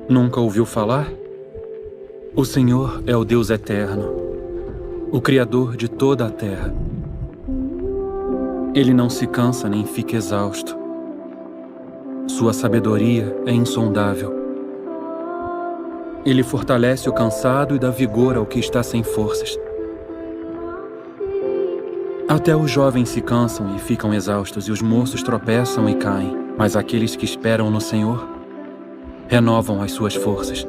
Nunca ouviu falar? O Senhor é o Deus eterno, o Criador de toda a terra. Ele não se cansa nem fica exausto. Sua sabedoria é insondável. Ele fortalece o cansado e dá vigor ao que está sem forças. Até os jovens se cansam e ficam exaustos, e os moços tropeçam e caem. Mas aqueles que esperam no Senhor renovam as suas forças.